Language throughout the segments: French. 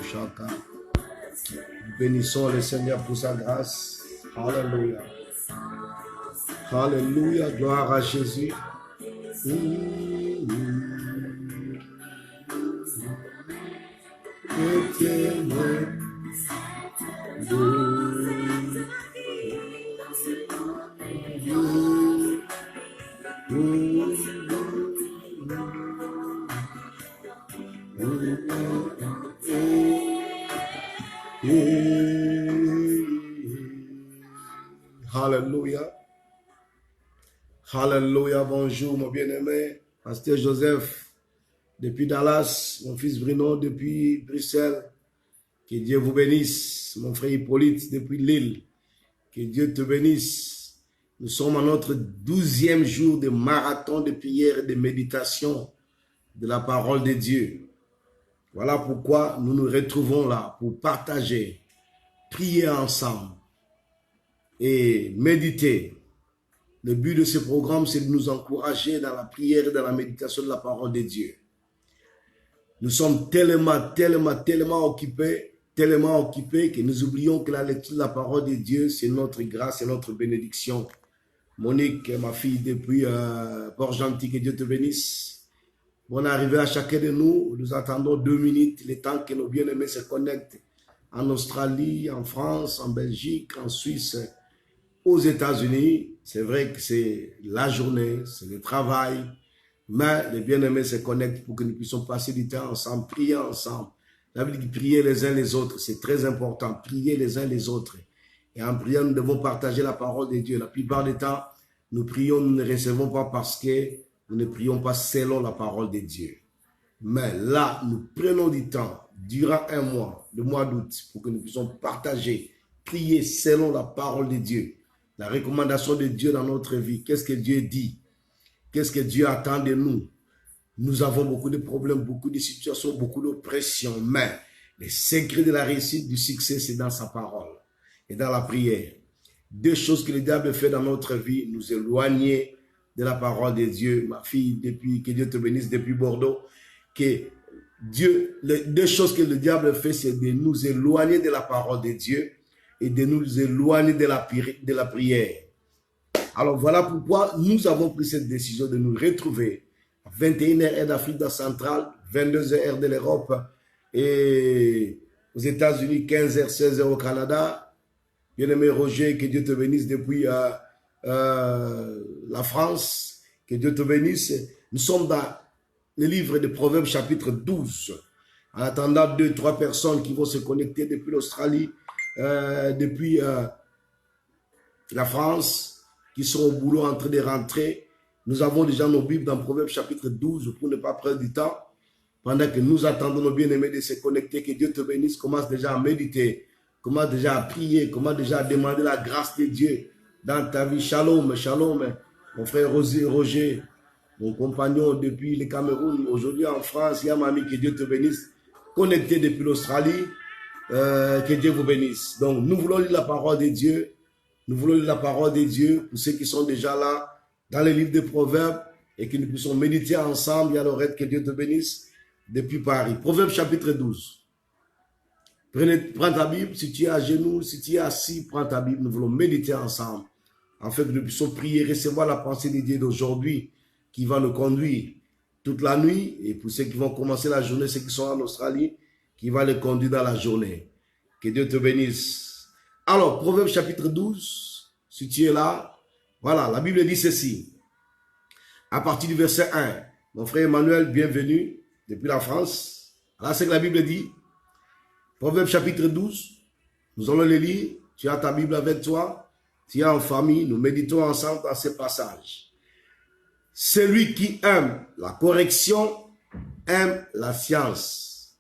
Shaka. Bénissons le Seigneur pour sa grâce. Alléluia. Alléluia. Gloire à Jésus. Éternel. Alléluia. Alléluia. Bonjour, mon bien-aimé, Pasteur Joseph, depuis Dallas, mon fils Bruno, depuis Bruxelles. Que Dieu vous bénisse, mon frère Hippolyte, depuis Lille. Que Dieu te bénisse. Nous sommes à notre 12e jour de marathon de prière et de méditation de la parole de Dieu. Voilà pourquoi nous nous retrouvons là pour partager, prier ensemble et méditer. Le but de ce programme, c'est de nous encourager dans la prière et dans la méditation de la parole de Dieu. Nous sommes tellement occupés que nous oublions que la lecture de la parole de Dieu, c'est notre grâce et notre bénédiction. Monique, ma fille, depuis Port-Gentil, que Dieu te bénisse. Bonne arrivée à chacun de nous. Nous attendons 2 minutes, le temps que nos bien-aimés se connectent en Australie, en France, en Belgique, en Suisse, aux États-Unis. C'est vrai que c'est la journée, c'est le travail, mais les bien-aimés se connectent pour que nous puissions passer du temps ensemble, prier ensemble. La Bible dit prier les uns les autres, c'est très important, prier les uns les autres. Et en priant, nous devons partager la parole de Dieu. La plupart du temps, nous prions, nous ne recevons pas parce que nous ne prions pas selon la parole de Dieu. Mais là, nous prenons du temps, durant un mois, le mois d'août, pour que nous puissions partager, prier selon la parole de Dieu. La recommandation de Dieu dans notre vie. Qu'est-ce que Dieu dit? Qu'est-ce que Dieu attend de nous? Nous avons beaucoup de problèmes, beaucoup de situations, beaucoup d'oppressions, mais le secret de la réussite, du succès, c'est dans sa parole et dans la prière. 2 choses que le diable fait dans notre vie, nous éloigner de la parole de Dieu. Ma fille, que Dieu te bénisse depuis Bordeaux, que Dieu, les 2 choses que le diable fait, c'est de nous éloigner de la parole de Dieu et de nous éloigner de la prière. Alors voilà pourquoi nous avons pris cette décision de nous retrouver à 21h heure d'Afrique centrale, 22h heure de l'Europe et aux États-Unis, 15h, 16h au Canada. Bien-aimé Roger, que Dieu te bénisse depuis la France, que Dieu te bénisse. Nous sommes dans le livre de Proverbes chapitre 12. En attendant 2-3 personnes qui vont se connecter depuis l'Australie, depuis la France, qui sont au boulot en train de rentrer. Nous avons déjà nos Bibles dans Proverbes chapitre 12 pour ne pas prendre du temps. Pendant que nous attendons nos bien-aimés de se connecter, que Dieu te bénisse, commence déjà à méditer, commence déjà à prier, commence déjà à demander la grâce de Dieu dans ta vie. Shalom, shalom, mon frère Roger, mon compagnon depuis le Cameroun, aujourd'hui en France, il y a mamie, que Dieu te bénisse, connecté depuis l'Australie, que Dieu vous bénisse. Donc, nous voulons lire la parole de Dieu. Nous voulons lire la parole de Dieu pour ceux qui sont déjà là dans les livres de Proverbes et que nous puissions méditer ensemble. Il y a l'oreille, que Dieu te bénisse depuis Paris. Proverbes chapitre 12. Prends ta Bible, si tu es à genoux, si tu es assis, prends ta Bible. Nous voulons méditer ensemble afin que nous puissions prier, recevoir la pensée de Dieu d'aujourd'hui qui va nous conduire toute la nuit et pour ceux qui vont commencer la journée, ceux qui sont en Australie, qui va les conduire dans la journée. Que Dieu te bénisse. Alors, Proverbe chapitre 12, si tu es là, voilà, la Bible dit ceci. À partir du verset 1, mon frère Emmanuel, bienvenue depuis la France. Là, c'est que la Bible dit. Proverbe chapitre 12, nous allons le lire. Tu as ta Bible avec toi, tu es en famille, nous méditons ensemble dans ce passage. Celui qui aime la correction aime la science.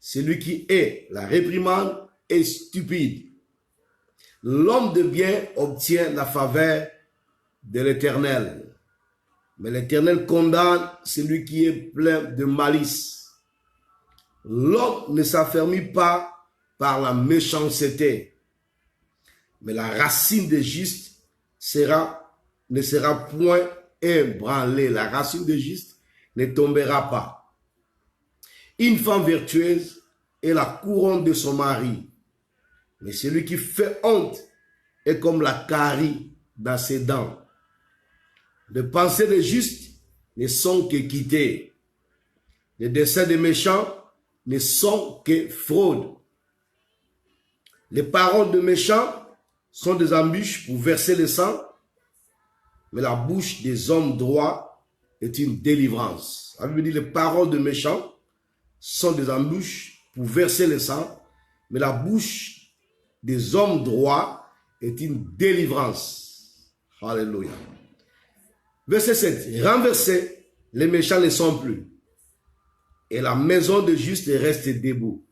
Celui qui hait la réprimande est stupide. L'homme de bien obtient la faveur de l'Éternel. Mais l'Éternel condamne celui qui est plein de malice. L'homme ne s'affermit pas par la méchanceté. Mais la racine des justes ne sera point ébranlée. La racine des justes ne tombera pas. Une femme vertueuse est la couronne de son mari. Mais celui qui fait honte est comme la carie dans ses dents. Les pensées des justes ne sont que quittées. Les desseins des méchants ne sont que fraude. Les paroles de méchants sont des embûches pour verser le sang, mais la bouche des hommes droits est une délivrance. La Bible dit les paroles de méchants sont des embûches pour verser le sang, mais la bouche des hommes droits est une délivrance. Alléluia. Verset 7. Renversés, les méchants ne sont plus, et la maison de juste reste debout.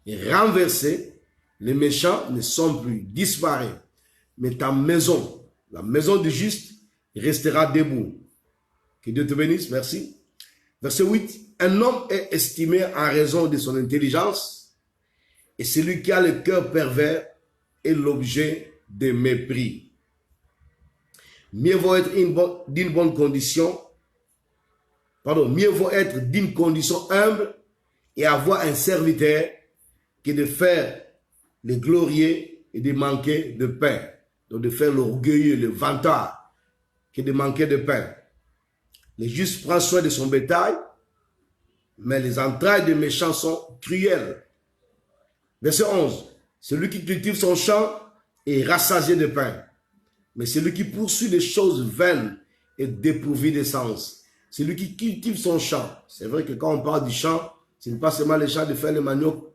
Et renversés, les méchants ne sont plus, disparaissent. Mais ta maison, la maison du juste, restera debout. Que Dieu te bénisse, merci. Verset 8. Un homme est estimé en raison de son intelligence, et celui qui a le cœur pervers est l'objet de mépris. Mieux vaut être d'une bonne condition, mieux vaut être d'une condition humble et avoir un serviteur que de faire le glorieux et de manquer de pain. Donc de faire l'orgueilleux, le vantard, que de manquer de pain. Le juste prend soin de son bétail, mais les entrailles des méchants sont cruelles. Verset 11. Celui qui cultive son champ est rassasié de pain, mais celui qui poursuit des choses vaines est dépourvu de sens. Celui qui cultive son champ, c'est vrai que quand on parle du champ, ce n'est pas seulement le champ de faire le manioc,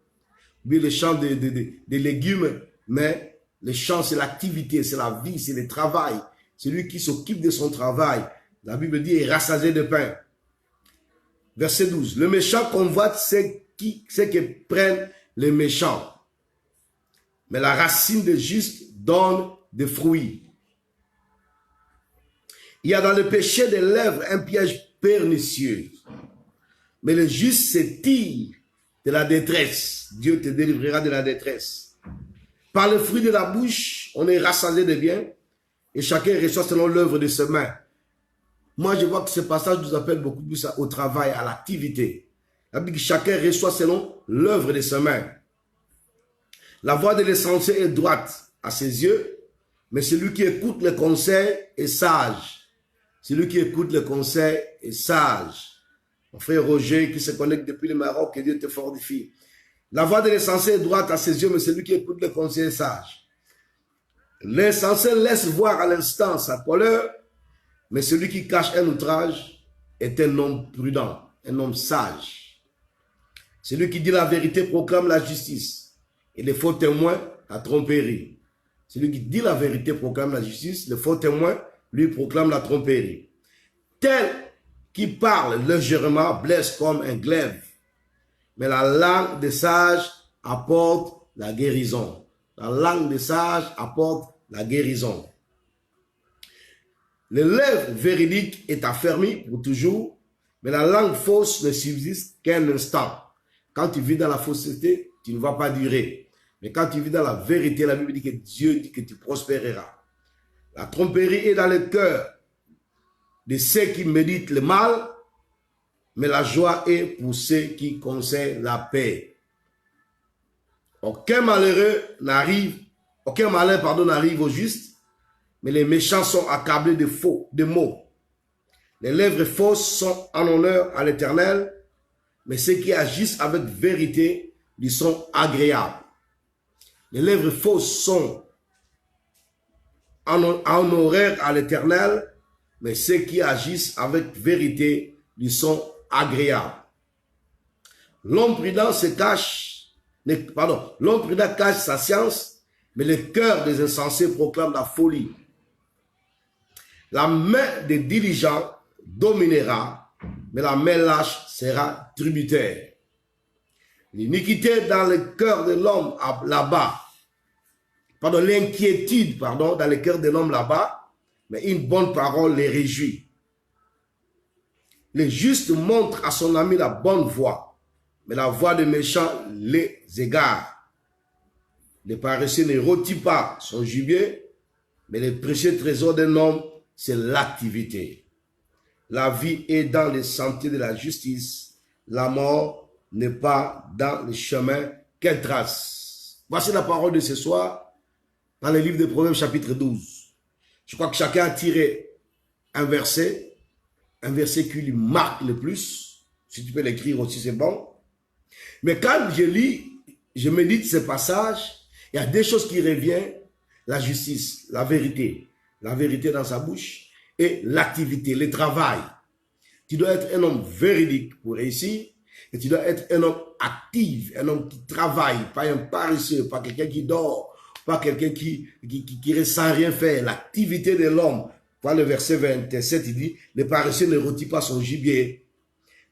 mais le champ des légumes, mais le champ c'est l'activité, c'est la vie, c'est le travail. Celui qui s'occupe de son travail, la Bible dit, est rassasié de pain. Verset 12. Le méchant convoite ceux que prennent les méchants, mais la racine des justes donne des fruits. Il y a dans le péché des lèvres un piège pernicieux, mais le juste s'étire de la détresse. Dieu te délivrera de la détresse. Par le fruit de la bouche, on est rassasié de bien, et chacun reçoit selon l'œuvre de ses mains. Moi, je vois que ce passage nous appelle beaucoup plus au travail, à l'activité. Chacun reçoit selon l'œuvre de ses mains. La voix de l'essentiel est droite à ses yeux, mais celui qui écoute le conseil est sage. Celui qui écoute le conseil est sage. Mon frère Roger qui se connecte depuis le Maroc, que Dieu te fortifie. La voix de l'essentiel est droite à ses yeux, mais celui qui écoute le conseil est sage. L'essentiel laisse voir à l'instant sa colère, mais celui qui cache un outrage est un homme prudent, un homme sage. Celui qui dit la vérité proclame la justice, et les faux témoins la tromperie. Celui qui dit la vérité proclame la justice, le faux témoin lui proclame la tromperie. Tel qui parle légèrement blesse comme un glaive, mais la langue des sages apporte la guérison. La langue des sages apporte la guérison. Le lèvre véridique est affermi pour toujours, mais la langue fausse ne subsiste qu'un instant. Quand tu vis dans la fausseté, tu ne vas pas durer. Mais quand tu vis dans la vérité, la Bible dit que Dieu dit que tu prospéreras. La tromperie est dans le cœur de ceux qui méditent le mal, mais la joie est pour ceux qui conseillent la paix. Aucun malheur n'arrive au juste, mais les méchants sont accablés de maux. Les lèvres fausses sont en honneur à l'Éternel, mais ceux qui agissent avec vérité lui sont agréables. Les lèvres fausses sont en honneur à l'Éternel, mais ceux qui agissent avec vérité lui sont agréables. L'homme prudent l'homme prudent cache sa science, mais le cœur des insensés proclame la folie. La main des diligents dominera, mais la main lâche sera tributaire. L'iniquité dans le cœur de l'homme là-bas, l'inquiétude dans le cœur de l'homme là-bas, mais une bonne parole les réjouit. Le juste montre à son ami la bonne voie, mais la voie des méchants les égare. Le paresseux ne rôtit pas son gibier, mais le précieux trésor d'un homme, c'est l'activité. La vie est dans les sentiers de la justice, la mort n'est pas dans le chemin qu'elle trace. Voici la parole de ce soir dans le livre de Proverbes chapitre 12. Je crois que chacun a tiré un verset qui lui marque le plus. Si tu peux l'écrire aussi, c'est bon. Mais quand je lis, je médite ce passage, il y a des choses qui reviennent, la justice, la vérité dans sa bouche et l'activité, le travail. Tu dois être un homme véridique pour réussir et tu dois être un homme actif, un homme qui travaille, pas un paresseux, pas quelqu'un qui dort, pas quelqu'un qui reste sans rien faire. L'activité de l'homme, voilà le verset 27, il dit, le paresseux ne rôtit pas son gibier,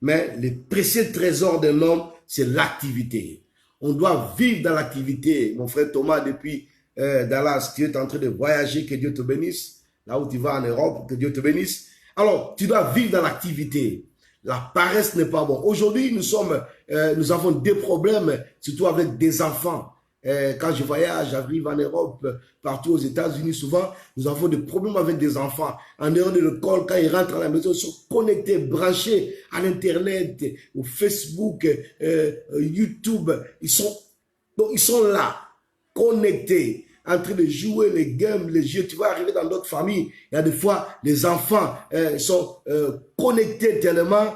mais le précieux trésor d'un homme, c'est l'activité. On doit vivre dans l'activité. Mon frère Thomas, depuis Dallas, tu es en train de voyager, que Dieu te bénisse. Là où tu vas en Europe, que Dieu te bénisse. Alors, tu dois vivre dans l'activité. La paresse n'est pas bon. Aujourd'hui, nous avons des problèmes, surtout avec des enfants. Quand je voyage, j'arrive en Europe, partout aux États-Unis, souvent, nous avons des problèmes avec des enfants. En dehors de l'école, quand ils rentrent à la maison, ils sont connectés, branchés à l'Internet, au Facebook, YouTube. Ils sont là, connectés, en train de jouer les games, les jeux. Tu vas arriver dans d'autres familles. Il y a des fois, les enfants sont connectés tellement...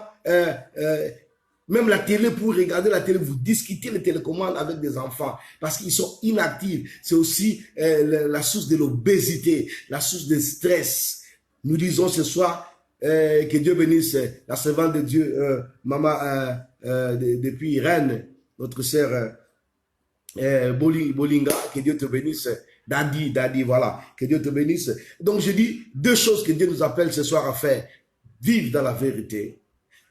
même la télé, pour regarder la télé, vous discutez les télécommandes avec des enfants parce qu'ils sont inactifs. C'est aussi la source de l'obésité, la source de stress. Nous disons ce soir que Dieu bénisse la servante de Dieu, maman, depuis Rennes, notre sœur Bolinga, que Dieu te bénisse. Daddy, voilà, que Dieu te bénisse. Donc je dis deux choses que Dieu nous appelle ce soir à faire. Vivre dans la vérité,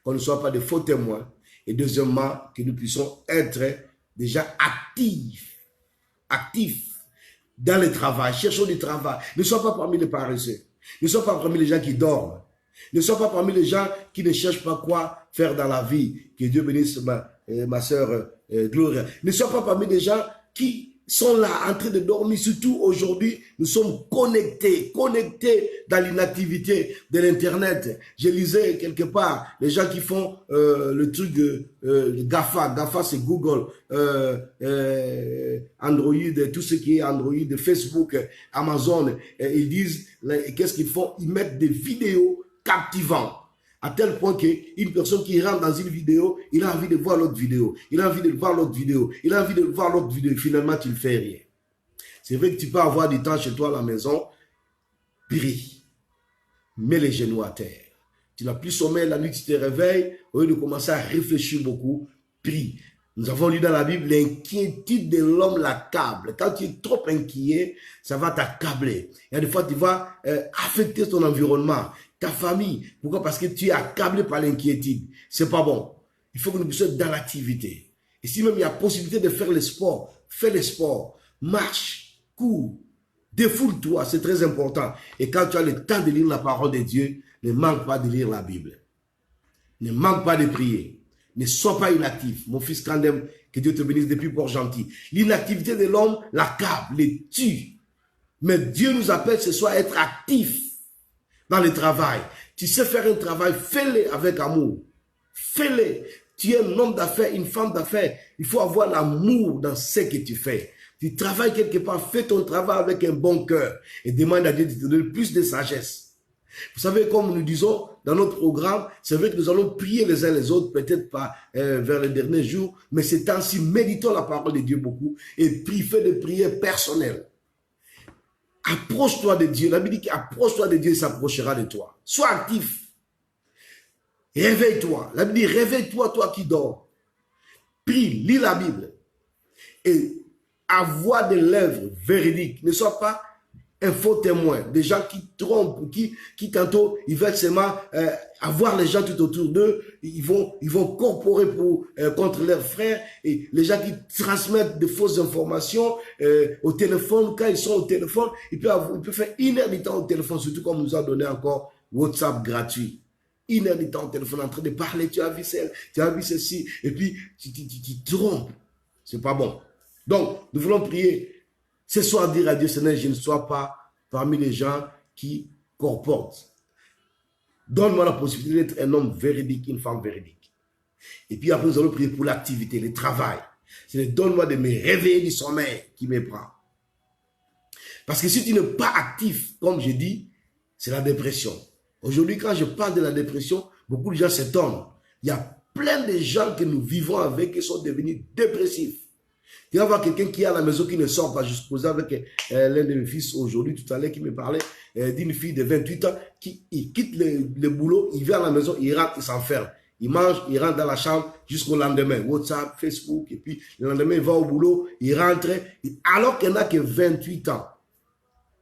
qu'on ne soit pas de faux témoins. Et deuxièmement, que nous puissions être déjà actifs dans le travail. Cherchons du travail. Ne sois pas parmi les paresseux. Ne sois pas parmi les gens qui dorment. Ne sois pas parmi les gens qui ne cherchent pas quoi faire dans la vie. Que Dieu bénisse ma soeur Gloria. Ne sois pas parmi les gens qui sont là en train de dormir. Surtout aujourd'hui, nous sommes connectés dans l'inactivité de l'Internet. Je lisais quelque part les gens qui font le truc de GAFA. GAFA, c'est Google, Android, tout ce qui est Android, Facebook, Amazon. Ils disent, qu'est-ce qu'ils font? Ils mettent des vidéos captivantes. À tel point qu'une personne qui rentre dans une vidéo, il a envie de voir l'autre vidéo. Il a envie de voir l'autre vidéo. Il a envie de voir l'autre vidéo. Finalement, tu ne fais rien. C'est vrai que tu peux avoir du temps chez toi à la maison. Prie. Mets les genoux à terre. Tu n'as plus sommeil la nuit, tu te réveilles. Au lieu de commencer à réfléchir beaucoup, prie. Nous avons lu dans la Bible, l'inquiétude de l'homme l'accable. Quand tu es trop inquiet, ça va t'accabler. Il y a des fois, tu vas affecter ton environnement. Ta famille. Pourquoi? Parce que tu es accablé par l'inquiétude. C'est pas bon. Il faut que nous puissions être dans l'activité. Et si même il y a possibilité de faire le sport, fais le sport. Marche, cours, défoule-toi, c'est très important. Et quand tu as le temps de lire la parole de Dieu, ne manque pas de lire la Bible. Ne manque pas de prier. Ne sois pas inactif. Mon fils Kandem, que Dieu te bénisse depuis Port-Gentil. L'inactivité de l'homme l'accable, le tue. Mais Dieu nous appelle ce soir à être actifs dans le travail. Tu sais faire un travail, fais-le avec amour. Fais-le. Tu es un homme d'affaires, une femme d'affaires. Il faut avoir l'amour dans ce que tu fais. Tu travailles quelque part, fais ton travail avec un bon cœur et demande à Dieu de te donner plus de sagesse. Vous savez, comme nous disons dans notre programme, c'est vrai que nous allons prier les uns les autres, peut-être pas vers les derniers jours, mais ces temps-ci, méditons la parole de Dieu beaucoup et prie, fais des prières personnelles. Approche-toi de Dieu. La Bible dit qu'approche-toi de Dieu, il s'approchera de toi. Sois actif. Réveille-toi. La Bible dit, réveille-toi, toi qui dors. Prie, lis la Bible. Et avoir des lèvres véridiques. Ne sois pas un faux témoin. Des gens qui trompent, qui tantôt, ils veulent seulement avoir les gens tout autour d'eux. Ils vont corporer contre leurs frères. Et les gens qui transmettent de fausses informations au téléphone. Quand ils sont au téléphone, ils peuvent faire 1 heure de temps au téléphone. Surtout comme on nous a donné encore WhatsApp gratuit. 1 heure de temps au téléphone en train de parler. Tu as vu celle, tu as vu ceci. Et puis, tu trompes. C'est pas bon. Donc, nous voulons prier. Ce soir, dire à Dieu, Seigneur, je ne sois pas parmi les gens qui comportent. Donne-moi la possibilité d'être un homme véridique, une femme véridique. Et puis après, nous allons prier pour l'activité, le travail. C'est donne-moi de me réveiller du sommeil qui me prend. Parce que si tu n'es pas actif, comme je dis, c'est la dépression. Aujourd'hui, quand je parle de la dépression, beaucoup de gens s'étonnent. Il y a plein de gens que nous vivons avec qui sont devenus dépressifs. Tu vas voir quelqu'un qui est à la maison qui ne sort pas. Je suppose avec l'un de mes fils aujourd'hui, tout à l'heure, qui me parlait d'une fille de 28 ans qui quitte le boulot, il vient à la maison, il rentre, il s'enferme. Il mange, il rentre dans la chambre jusqu'au lendemain. WhatsApp, Facebook, et puis le lendemain, il va au boulot, il rentre, alors qu'elle n'a que 28 ans.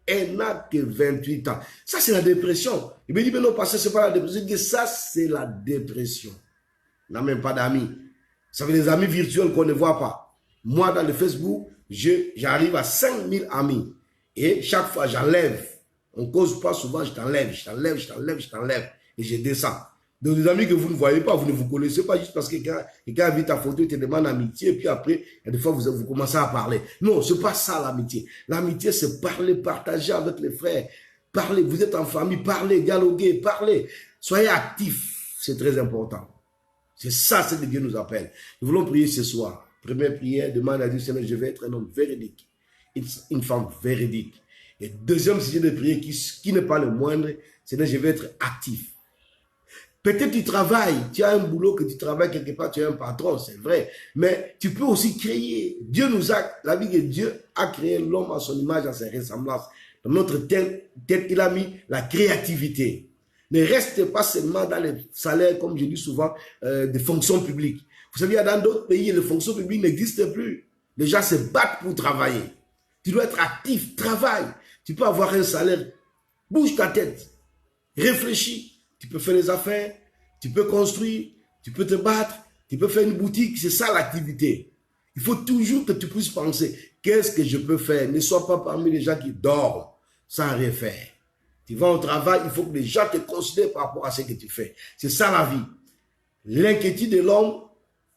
Elle n'a que 28 ans. Ça, c'est la dépression. Il me dit, mais non, parce que ce n'est pas la dépression. Je dis, ça, c'est la dépression. Il n'a même pas d'amis. Ça fait des amis virtuels qu'on ne voit pas. Moi, dans le Facebook, j'arrive à 5000 amis. Et chaque fois, j'enlève. On ne cause pas souvent, je t'enlève. Et je descends. Donc, des amis que vous ne voyez pas, vous ne vous connaissez pas juste parce que quelqu'un a vu ta photo, il te demande amitié, et puis après, il y a des fois, vous commencez à parler. Non, ce n'est pas ça l'amitié. L'amitié, c'est parler, partager avec les frères. Parler, vous êtes en famille, parlez, dialoguez, parlez. Soyez actifs, c'est très important. C'est ça ce que Dieu nous appelle. Nous voulons prier ce soir. Première prière, demande à Dieu, Seigneur, je vais être un homme véridique, une femme véridique. Et deuxième sujet de prière qui n'est pas le moindre, Seigneur, je vais être actif. Peut-être tu travailles, tu as un boulot que tu travailles quelque part, tu es un patron, c'est vrai. Mais tu peux aussi créer. La vie de Dieu a créé l'homme à son image, à sa ressemblance. Dans notre tête, il a mis la créativité. Ne reste pas seulement dans les salaires, comme je dis souvent, des fonctions publiques. Vous savez, dans d'autres pays, les fonctions publiques n'existent plus. Les gens se battent pour travailler. Tu dois être actif, travaille. Tu peux avoir un salaire, bouge ta tête, réfléchis. Tu peux faire des affaires, tu peux construire, tu peux te battre, tu peux faire une boutique. C'est ça l'activité. Il faut toujours que tu puisses penser, qu'est-ce que je peux faire? Ne sois pas parmi les gens qui dorment sans rien faire. Tu vas au travail, il faut que les gens te considèrent par rapport à ce que tu fais. C'est ça la vie. L'inquiétude de l'homme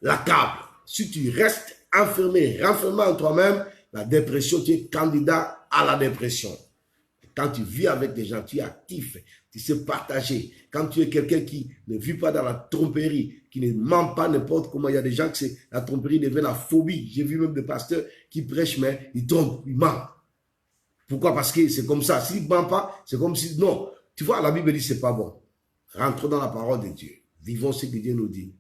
l'accable. Si tu restes enfermé, renfermé en toi-même, la dépression, tu es candidat à la dépression. Quand tu vis avec des gens, tu es actif, tu sais partager. Quand tu es quelqu'un qui ne vit pas dans la tromperie, qui ne ment pas n'importe comment, il y a des gens que la tromperie devient la phobie. J'ai vu même des pasteurs qui prêchent, mais ils trompent, ils mentent. Pourquoi? Parce que c'est comme ça. S'ils ne mentent pas, c'est comme si... Non, tu vois, la Bible dit c'est pas bon. Rentrons dans la parole de Dieu. Vivons ce que Dieu nous dit.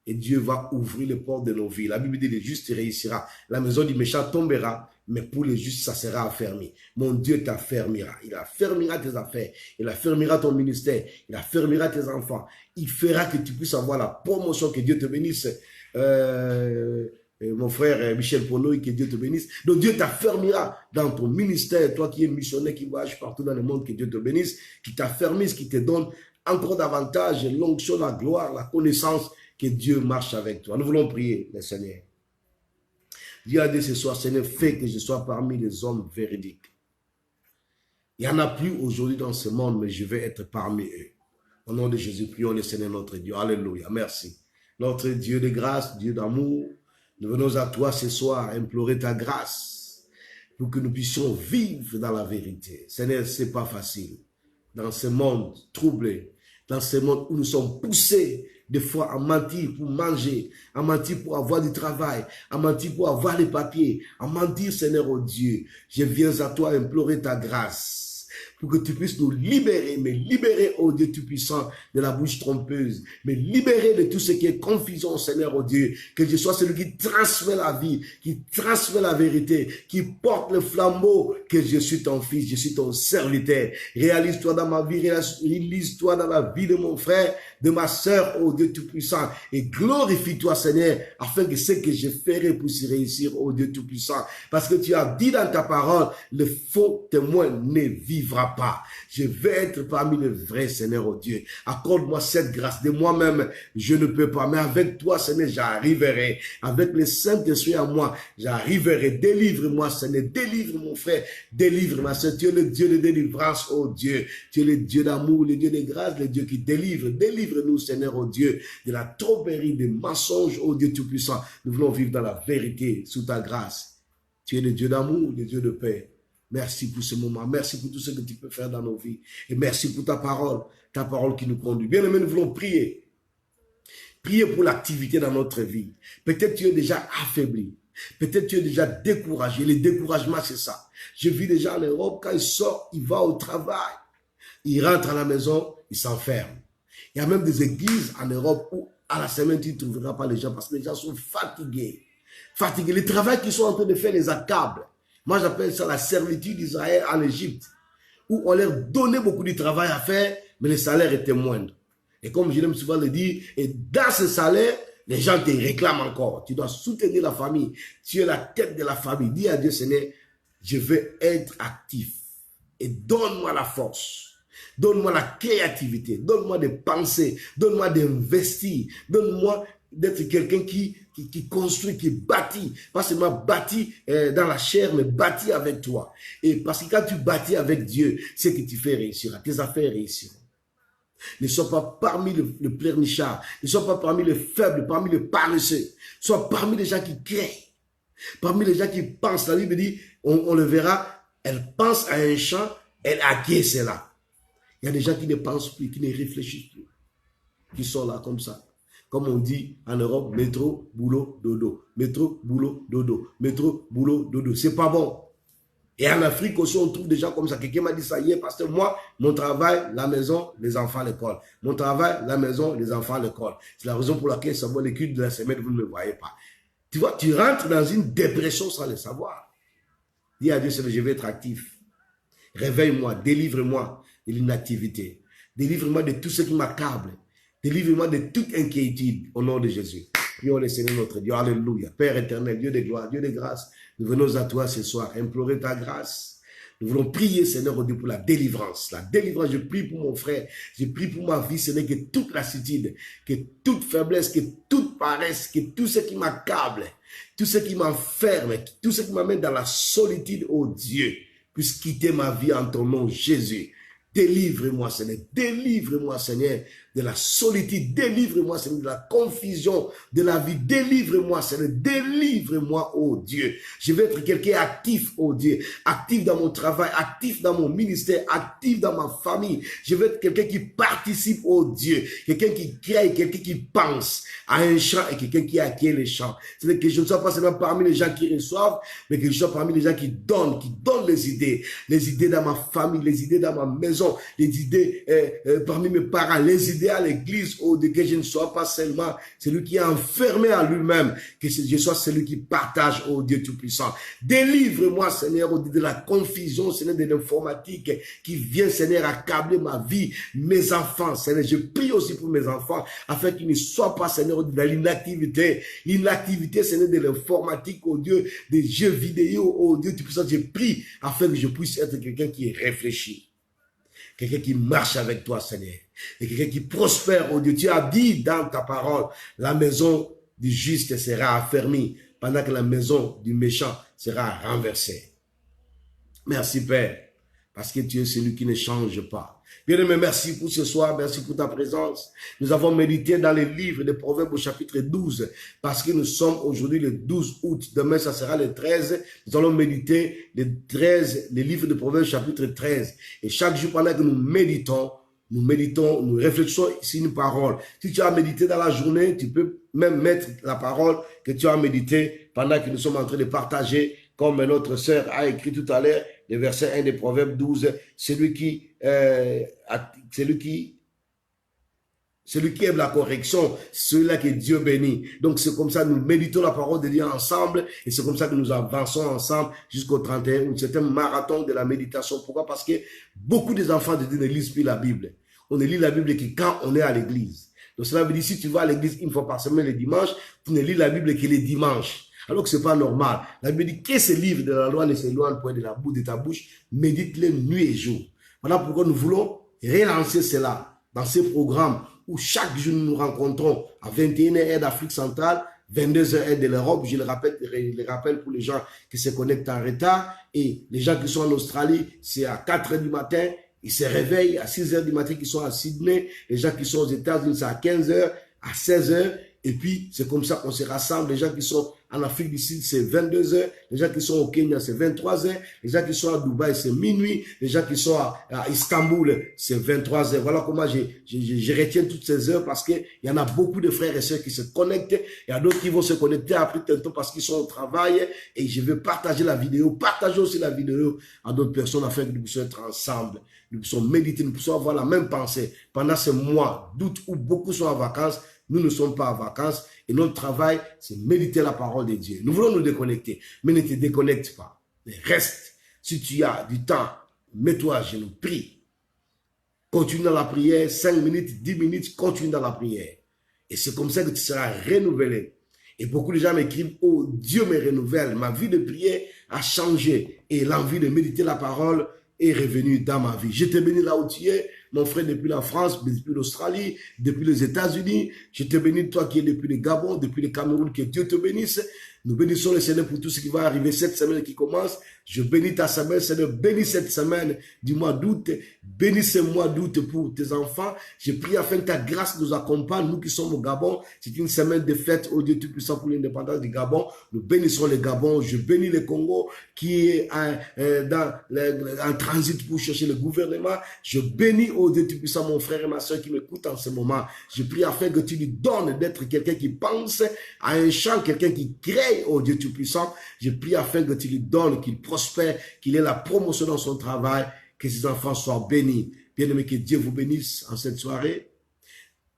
Et Dieu va ouvrir les portes de nos vies. La Bible dit le juste réussira. La maison du méchant tombera, mais pour les justes, ça sera affermi. Mon Dieu t'affermira. Il affermira tes affaires. Il affermira ton ministère. Il affermira tes enfants. Il fera que tu puisses avoir la promotion. Que Dieu te bénisse. Mon frère Michel Ponoy, que Dieu te bénisse. Donc Dieu t'affermira dans ton ministère. Toi qui es missionnaire, qui voyage partout dans le monde, que Dieu te bénisse. Qui t'affermisse, qui te donne encore davantage l'onction, la gloire, la connaissance. Que Dieu marche avec toi. Nous voulons prier, le Seigneur. Dieu a dit ce soir, Seigneur, fais que je sois parmi les hommes véridiques. Il n'y en a plus aujourd'hui dans ce monde, mais je vais être parmi eux. Au nom de Jésus, prions le Seigneur notre Dieu. Alléluia, merci. Notre Dieu de grâce, Dieu d'amour, nous venons à toi ce soir implorer ta grâce pour que nous puissions vivre dans la vérité. Seigneur, ce n'est pas facile. Dans ce monde troublé, dans ce monde où nous sommes poussés des fois à mentir pour manger, à mentir pour avoir du travail, à mentir pour avoir les papiers, à mentir, Seigneur, oh Dieu. Je viens à toi implorer ta grâce pour que tu puisses nous libérer, mais libérer, oh Dieu Tout-Puissant, de la bouche trompeuse, mais libérer de tout ce qui est confusion, Seigneur, oh Dieu, que je sois celui qui transmet la vie, qui transmet la vérité, qui porte le flambeau, que je suis ton fils, je suis ton serviteur. Réalise-toi dans ma vie, réalise-toi dans la vie de mon frère, de ma sœur, oh Dieu Tout-Puissant, et glorifie-toi, Seigneur, afin que ce que je ferai puisse réussir, oh Dieu Tout-Puissant, parce que tu as dit dans ta parole, le faux témoin ne vivra pas. Je vais être parmi les vrais, Seigneur, oh Dieu. Accorde-moi cette grâce. De moi-même, je ne peux pas, mais avec toi, Seigneur, j'arriverai. Avec le Saint-Esprit à moi, j'arriverai. Délivre-moi, Seigneur. Délivre mon frère. Délivre ma soeur. Tu es le Dieu de délivrance, oh Dieu. Tu es le Dieu d'amour, le Dieu de grâce, le Dieu qui délivre. Délivre-nous, Seigneur, oh Dieu, de la tromperie, des mensonges, oh Dieu Tout-Puissant. Nous voulons vivre dans la vérité, sous ta grâce. Tu es le Dieu d'amour, le Dieu de paix. Merci pour ce moment. Merci pour tout ce que tu peux faire dans nos vies. Et merci pour ta parole qui nous conduit. Bien-aimés, nous voulons prier Priez pour l'activité dans notre vie. Peut-être tu es déjà affaibli. Peut-être tu es déjà découragé. Le découragement, c'est ça. Je vis déjà en Europe, quand il sort, il va au travail. Il rentre à la maison, il s'enferme. Il y a même des églises en Europe où à la semaine, tu ne trouveras pas les gens parce que les gens sont fatigués. Fatigués. Le travail qu'ils sont en train de faire les accable. Moi, j'appelle ça la servitude d'Israël en Égypte, où on leur donnait beaucoup de travail à faire, mais le salaire était moindre. Et comme je l'aime souvent le dire, et dans ce salaire, les gens te réclament encore. Tu dois soutenir la famille. Tu es la tête de la famille. Dis à Dieu, Seigneur, je veux être actif. Et donne-moi la force. Donne-moi la créativité. Donne-moi de penser. Donne-moi d'investir. Donne-moi d'être quelqu'un qui construit, qui bâtit. Pas seulement bâti dans la chair, mais bâti avec toi. Et parce que quand tu bâtis avec Dieu, c'est que tu fais réussir. Tes affaires réussiront. Ne sois pas parmi le pleurnichard. Ne sois pas parmi les faibles, parmi les paresseux. Sois parmi les gens qui créent. Parmi les gens qui pensent. La Bible dit, on le verra, elle pense à un champ, elle acquiert cela. Il y a des gens qui ne pensent plus, qui ne réfléchissent plus. Qui sont là comme ça. Comme on dit en Europe, métro, boulot, dodo. Métro, boulot, dodo. Métro, boulot, dodo. C'est pas bon. Et en Afrique aussi, on trouve des gens comme ça. Quelqu'un m'a dit ça hier, parce que moi, mon travail, la maison, les enfants à l'école. Mon travail, la maison, les enfants à l'école. C'est la raison pour laquelle, ça va les cultes de la semaine, vous ne me voyez pas. Tu vois, tu rentres dans une dépression sans le savoir. Dis à Dieu, je vais être actif. Réveille-moi, délivre-moi de l'inactivité. Délivre-moi de tout ce qui m'accable. Délivre-moi de toute inquiétude au nom de Jésus. Prions le Seigneur notre Dieu. Alléluia. Père éternel, Dieu de gloire, Dieu de grâce, nous venons à toi ce soir, implorer ta grâce. Nous voulons prier, Seigneur, Dieu, pour la délivrance. La délivrance, je prie pour mon frère. Je prie pour ma vie, Seigneur, que toute lassitude, que toute faiblesse, que toute paresse, que tout ce qui m'accable, tout ce qui m'enferme, tout ce qui m'amène dans la solitude, oh Dieu, puisse quitter ma vie en ton nom, Jésus. Délivre-moi, Seigneur. Délivre-moi, Seigneur, de la solitude. Délivre-moi, Seigneur, de la confusion de la vie. Délivre-moi, Seigneur. Délivre-moi, oh Dieu. Je veux être quelqu'un actif, oh Dieu. Actif dans mon travail, actif dans mon ministère, actif dans ma famille. Je veux être quelqu'un qui participe, oh Dieu. Quelqu'un qui crée, quelqu'un qui pense à un champ et quelqu'un qui acquiert les champs. C'est-à-dire que je ne sois pas seulement parmi les gens qui reçoivent, mais que je sois parmi les gens qui donnent les idées. Les idées dans ma famille, les idées dans ma maison, les idées parmi mes parents, les idées à l'église, oh, de que je ne sois pas seulement celui qui est enfermé à lui-même, que je sois celui qui partage, oh Dieu Tout-Puissant. Délivre-moi, Seigneur, oh, de la confusion, Seigneur, de l'informatique qui vient, Seigneur, accabler ma vie, mes enfants, Seigneur. Je prie aussi pour mes enfants, afin qu'ils ne soient pas, Seigneur, de l'inactivité. L'inactivité, Seigneur, de l'informatique, oh Dieu, des jeux vidéo, oh Dieu Tout-Puissant. Je prie afin que je puisse être quelqu'un qui est réfléchi. Quelqu'un qui marche avec toi, Seigneur. Et quelqu'un qui prospère, oh Dieu. Tu as dit dans ta parole, la maison du juste sera affermie, pendant que la maison du méchant sera renversée. Merci, Père, parce que tu es celui qui ne change pas. Bien-aimé, merci pour ce soir, merci pour ta présence. Nous avons médité dans les livres de Proverbes au chapitre 12, parce que nous sommes aujourd'hui le 12 août. Demain, ça sera le 13. Nous allons méditer les livres de Proverbes chapitre 13. Et chaque jour, pendant que nous méditons, nous réfléchissons sur une parole. Si tu as médité dans la journée, tu peux même mettre la parole que tu as médité pendant que nous sommes en train de partager, comme notre sœur a écrit tout à l'heure, le verset 1 de Proverbes 12, celui qui aime la correction, celui-là que Dieu bénit. Donc c'est comme ça que nous méditons la parole de Dieu ensemble et c'est comme ça que nous avançons ensemble jusqu'au 31 août. C'est un marathon de la méditation. Pourquoi? Parce que beaucoup des enfants de Dieu ne lisent plus la Bible. On ne lit la Bible que quand on est à l'église. Donc cela veut dire si tu vas à l'église une fois par semaine le dimanche, tu ne lis la Bible que les dimanches. Alors que ce n'est pas normal. La Bible dit que ces livres de la loi ne s'éloignent point de la bouche de ta bouche, médite-les nuit et jour. Voilà pourquoi nous voulons relancer cela dans ces programmes où chaque jour nous nous rencontrons à 21h heure d'Afrique centrale, 22h heure de l'Europe. Je le rappelle pour les gens qui se connectent en retard. Et les gens qui sont en Australie, c'est à 4h du matin. Ils se réveillent à 6h du matin qui sont à Sydney. Les gens qui sont aux États-Unis, c'est à 15h, à 16h. Et puis, c'est comme ça qu'on se rassemble. Les gens qui sont en Afrique du Sud, c'est 22 heures. Les gens qui sont au Kenya, c'est 23 heures. Les gens qui sont à Dubaï, c'est minuit. Les gens qui sont à Istanbul, c'est 23 heures. Voilà comment je retiens toutes ces heures parce qu'il y en a beaucoup de frères et sœurs qui se connectent. Il y a d'autres qui vont se connecter après tantôt parce qu'ils sont au travail. Et je vais partager la vidéo. Partagez aussi la vidéo à d'autres personnes afin que nous puissions être ensemble. Nous puissions méditer, nous puissions avoir la même pensée. Pendant ces mois d'août où beaucoup sont en vacances, nous ne sommes pas en vacances et notre travail, c'est méditer la parole de Dieu. Nous voulons nous déconnecter, mais ne te déconnecte pas. Mais reste. Si tu as du temps, mets-toi à genoux, prie. Continue dans la prière, 5 minutes, 10 minutes, continue dans la prière. Et c'est comme ça que tu seras renouvelé. Et beaucoup de gens m'écrivent, oh, Dieu me renouvelle. Ma vie de prière a changé et l'envie de méditer la parole est revenue dans ma vie. Je te bénis là où tu es, mon frère, depuis la France, depuis l'Australie, depuis les États-Unis. Je te bénis, toi qui es depuis le Gabon, depuis le Cameroun, que Dieu te bénisse. Nous bénissons le Seigneur pour tout ce qui va arriver cette semaine qui commence. Je bénis ta semaine, Seigneur. Bénis cette semaine du mois d'août. Bénis ce mois d'août pour tes enfants. Je prie afin que ta grâce nous accompagne, nous qui sommes au Gabon. C'est une semaine de fête au Dieu Tout-Puissant pour l'indépendance du Gabon. Nous bénissons le Gabon. Je bénis le Congo qui est en transit pour chercher le gouvernement. Je bénis au Dieu Tout-Puissant mon frère et ma soeur qui m'écoutent en ce moment. Je prie afin que tu lui donnes d'être quelqu'un qui pense à un champ, quelqu'un qui crée au Dieu Tout-Puissant. Je prie afin que tu lui donnes, qu'il prospère, qu'il ait la promotion dans son travail, que ses enfants soient bénis. Bien-aimés, que Dieu vous bénisse en cette soirée.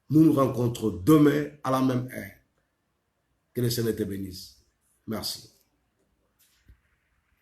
Nous nous rencontrons demain à la même heure. Que le Seigneur te bénisse. Merci.